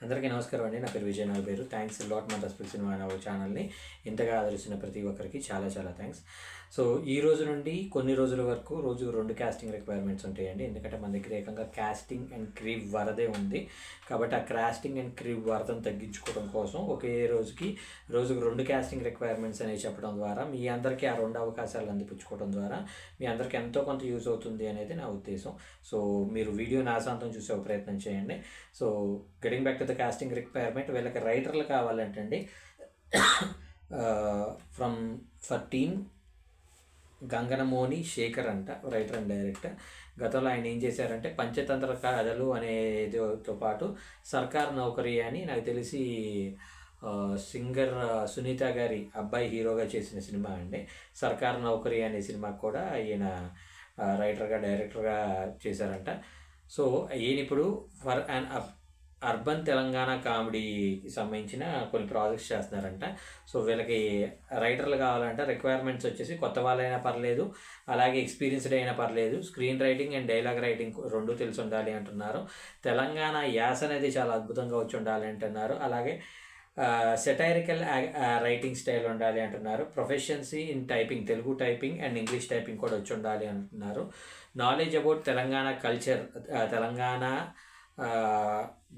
అందరికీ నమస్కారం అండి. నా పేరు విజయ్ పేరు. థ్యాంక్స్ లాట్ మన రెస్పెక్ట్ సినిమా అనే ఛానల్ని ఇంతగా ఆదరిస్తున్న ప్రతి ఒక్కరికి చాలా చాలా థ్యాంక్స్. సో ఈ రోజు నుండి కొన్ని రోజుల వరకు రోజు 2 కాస్టింగ్ రిక్వైర్మెంట్స్ ఉంటాయండి. ఎందుకంటే మన దగ్గర ఏకంగా కాస్టింగ్ అండ్ క్రీ వరదే ఉంది. కాబట్టి ఆ కాస్టింగ్ అండ్ క్రీ వరదను తగ్గించుకోవడం కోసం ఒకే రోజుకు 2 కాస్టింగ్ రిక్వైర్మెంట్స్ అనేవి చెప్పడం ద్వారా మీ అందరికీ ఆ 2 అవకాశాలు అందిపుచ్చుకోవడం ద్వారా మీ అందరికీ ఎంతో కొంత యూజ్ అవుతుంది అనేది నా ఉద్దేశం. సో మీరు వీడియో నాశాంతం చూసే ప్రయత్నం చేయండి. So getting back to the casting requirement, వీళ్ళకి రైటర్లు కావాలంటండి. From for team Ganganamoni Shekar అంట, రైటర్ అండ్ డైరెక్టర్. గతంలో ఆయన ఏం చేశారంటే పంచతంత్ర కథలు అనేదితో పాటు సర్కార్ నౌకరీ అని నాకు తెలిసి సింగర్ సునీత గారి అబ్బాయి హీరోగా చేసిన సినిమా అండి. సర్కార్ నౌకరీ అనే సినిమాకి కూడా ఈయన రైటర్గా డైరెక్టర్గా చేశారంట. సో ఈయన ఇప్పుడు ఫర్ అండ్ అర్బన్ తెలంగాణ కామెడీకి సంబంధించిన కొన్ని ప్రాజెక్ట్స్ చేస్తున్నారంట. సో వీళ్ళకి రైటర్లు కావాలంట. రిక్వైర్మెంట్స్ వచ్చేసి కొత్త వాళ్ళైనా పర్లేదు, అలాగే ఎక్స్పీరియన్స్డ్ అయినా పర్లేదు, screen writing and dialogue writing 2 తెలిసి ఉండాలి అంటున్నారు. తెలంగాణ యాస అనేది చాలా అద్భుతంగా వచ్చి ఉండాలి అంటున్నారు. అలాగే సెటైరికల్ రైటింగ్ స్టైల్ ఉండాలి అంటున్నారు. Proficiency in typing, Telugu typing and English typing కూడా వచ్చి ఉండాలి అంటున్నారు. Knowledge about Telangana culture, Telangana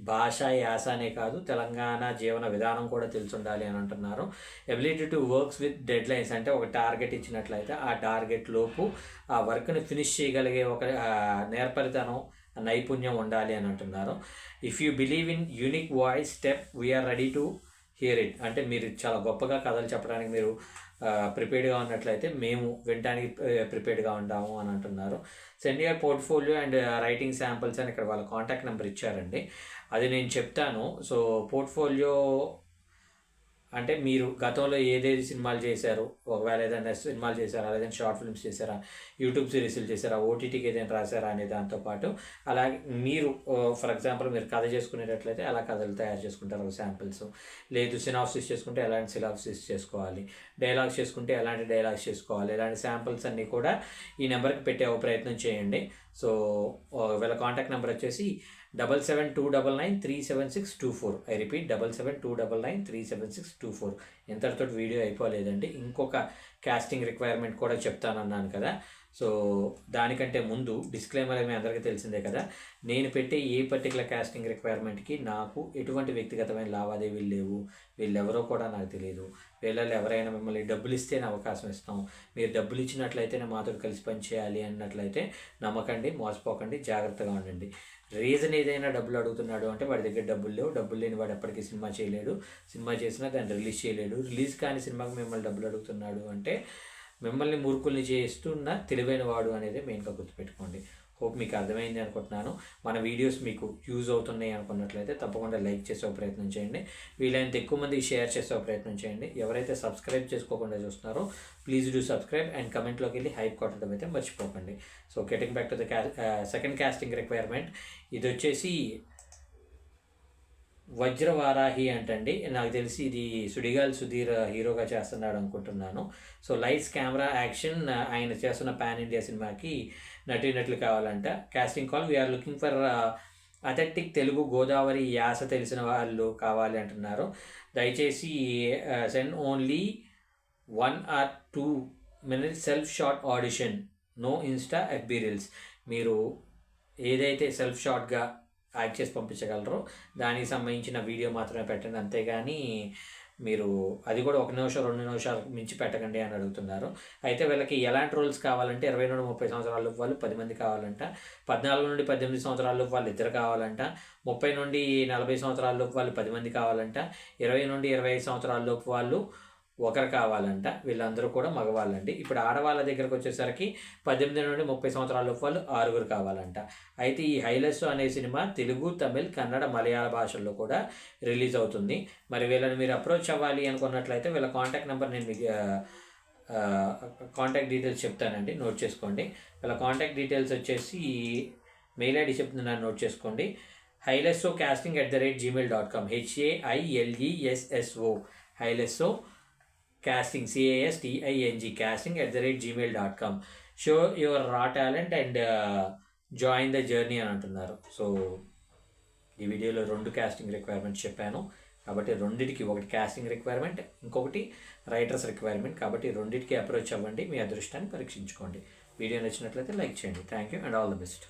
భాష యాస అనే కాదు, తెలంగాణ జీవన విధానం కూడా తెలిసి ఉండాలి అని అంటున్నారు. Ability to works with dead lines, అంటే ఒక టార్గెట్ ఇచ్చినట్లయితే ఆ టార్గెట్ లోపు ఆ వర్క్ని ఫినిష్ చేయగలిగే ఒక నేర్పరితనం, నైపుణ్యం ఉండాలి అని అంటున్నారు. If you believe in unique voice step we are ready to hear it, అంటే మీరు చాలా గొప్పగా కథలు చెప్పడానికి మీరు ప్రిపేర్డ్గా ఉన్నట్లయితే మేము వినడానికి ప్రిపేర్డ్గా ఉంటాము అని అంటున్నారు. Send your portfolio and writing samples అని ఇక్కడ వాళ్ళ కాంటాక్ట్ నెంబర్ ఇచ్చారండి. అది నేను చెప్తాను. సో పోర్ట్ఫోలియో అంటే మీరు గతంలో ఏదేది సినిమాలు చేశారు, ఒకవేళ ఏదైనా సినిమాలు చేశారా, లేదంటే షార్ట్ ఫిల్మ్స్ చేశారా, యూట్యూబ్ సిరీస్లు చేశారా, ఓటీటీకి ఏదైనా రాశారా అనే దాంతోపాటు అలాగే మీరు ఫర్ ఎగ్జాంపుల్ మీరు కథ చేసుకునేటట్లయితే ఎలా కథలు తయారు చేసుకుంటారు శాంపిల్స్, లేదు సినాప్సిస్ చేసుకుంటే ఎలాంటి సినాప్సిస్ చేసుకోవాలి, డైలాగ్స్ చేసుకుంటే ఎలాంటి డైలాగ్స్ చేసుకోవాలి, ఇలాంటి శాంపిల్స్ అన్నీ కూడా ఈ నెంబర్కి పెట్టే ప్రయత్నం చేయండి. సో వీళ్ళ కాంటాక్ట్ నెంబర్ వచ్చేసి 7729937624. I repeat 7729937624. ఇంతటితో వీడియో అయిపోలేదండి. ఇంకొక కాస్టింగ్ రిక్వైర్మెంట్ కూడా చెప్తానన్నాను కదా. సో దానికంటే ముందు డిస్క్లైమర్ మీ అందరికీ తెలిసిందే కదా, నేను పెట్టే ఏ పర్టికులర్ కాస్టింగ్ రిక్వైర్మెంట్కి నాకు ఎటువంటి వ్యక్తిగతమైన లావాదేవీలు లేవు. వీళ్ళెవరో కూడా నాకు తెలియదు. వీళ్ళలో ఎవరైనా మిమ్మల్ని డబ్బులు ఇస్తేనే అవకాశం ఇస్తాం, మీరు డబ్బులు ఇచ్చినట్లయితేనే మాతో కలిసి పనిచేయాలి అన్నట్లయితే నమ్మకండి, మోసపోకండి, జాగ్రత్తగా ఉండండి. రీజన్ ఏదైనా డబ్బులు అడుగుతున్నాడు అంటే వాడి దగ్గర డబ్బులు లేవు. డబ్బులు లేని వాడు ఎప్పటికీ సినిమా చేయలేడు. సినిమా చేసినా దాన్ని రిలీజ్ చేయలేడు. రిలీజ్ కాని సినిమాకి మిమ్మల్ని డబ్బులు అడుగుతున్నాడు అంటే మిమ్మల్ని మూర్ఖుల్ని చేస్తున్న తెలివైన వాడు అనేది మెయిన్గా గుర్తుపెట్టుకోండి. హోప్ మీకు అర్థమైంది అనుకుంటున్నాను. మన వీడియోస్ మీకు యూజ్ అవుతున్నాయి అనుకున్నట్లయితే తప్పకుండా లైక్ చేసే ప్రయత్నం చేయండి. వీలైనంత ఎక్కువ మందికి షేర్ చేసే ప్రయత్నం చేయండి. ఎవరైతే సబ్స్క్రైబ్ చేసుకోకుండా చూస్తున్నారో ప్లీజ్ డూ సబ్స్క్రైబ్ అండ్ కమెంట్లోకి వెళ్ళి హైప్ కొట్టడం అయితే మర్చిపోకండి. So getting back to the second casting requirement, ఇది వచ్చేసి వజ్రవారాహి అంటండి. నాకు తెలిసి ఇది సుడిగాల్ సుధీర్ హీరోగా చేస్తున్నాడు అనుకుంటున్నాను. సో లైట్స్ కెమెరా యాక్షన్, ఆయన చేస్తున్న పాన్ ఇండియా సినిమాకి నటీనటులు కావాలంట. Casting call, we are looking for authentic Telugu Godavari యాస తెలిసిన వాళ్ళు కావాలి అంటున్నారు. దయచేసి send only 1 or 2 minutes self short audition, no insta FB reels. మీరు ఏదైతే సెల్ఫ్ షార్ట్గా యాక్ట్ చేసి పంపించగలరో దానికి సంబంధించిన వీడియో మాత్రమే పెట్టండి, అంతేగాని మీరు అది కూడా 1 నిమిషం 2 నిమిషాలు మించి పెట్టకండి అని అడుగుతున్నారు. అయితే వీళ్ళకి ఎలాంటి రోల్స్ కావాలంటే 20 నుండి 30 సంవత్సరాల వాళ్ళు 10 మంది కావాలంట, 14 నుండి 18 సంవత్సరాల వాళ్ళు 2 కావాలంట, 30 నుండి 40 సంవత్సరాల లోపు వాళ్ళు 10 మంది కావాలంట, 20 నుండి 25 సంవత్సరాల లోపు వాళ్ళు 1 కావాలంట. వీళ్ళందరూ కూడా మగవాళ్ళండి. ఇప్పుడు ఆడవాళ్ళ దగ్గరకు వచ్చేసరికి 18 నుండి 30 సంవత్సరాల లోపు వాళ్ళు 6 కావాలంట. అయితే ఈ హైలెస్ అనే సినిమా తెలుగు, తమిళ్, కన్నడ, మలయాళ భాషల్లో కూడా రిలీజ్ అవుతుంది. మరి వీళ్ళని మీరు అప్రోచ్ అవ్వాలి అనుకున్నట్లయితే వీళ్ళ కాంటాక్ట్ నెంబర్ నేను మీకు కాంటాక్ట్ డీటెయిల్స్ చెప్తానండి, నోట్ చేసుకోండి. వీళ్ళ కాంటాక్ట్ డీటెయిల్స్ వచ్చేసి మెయిల్ ఐడి చెప్తున్నాను, నోట్ చేసుకోండి. hailesso@gmail.com, HAILESSO hailesso casting casting@gmail.com. Show your raw talent and join the journey అని అంటున్నారు. సో ఈ వీడియోలో 2 కాస్టింగ్ రిక్వైర్మెంట్స్ చెప్పాను. కాబట్టి రెండిటికి, ఒకటి కాస్టింగ్ రిక్వైర్మెంట్, ఇంకొకటి రైటర్స్ రిక్వైర్మెంట్. కాబట్టి రెండిటికి అప్రోచ్ అవ్వండి, మీ అదృష్టాన్ని పరీక్షించుకోండి. వీడియో నచ్చినట్లయితే లైక్ చేయండి. Thank you and all the best.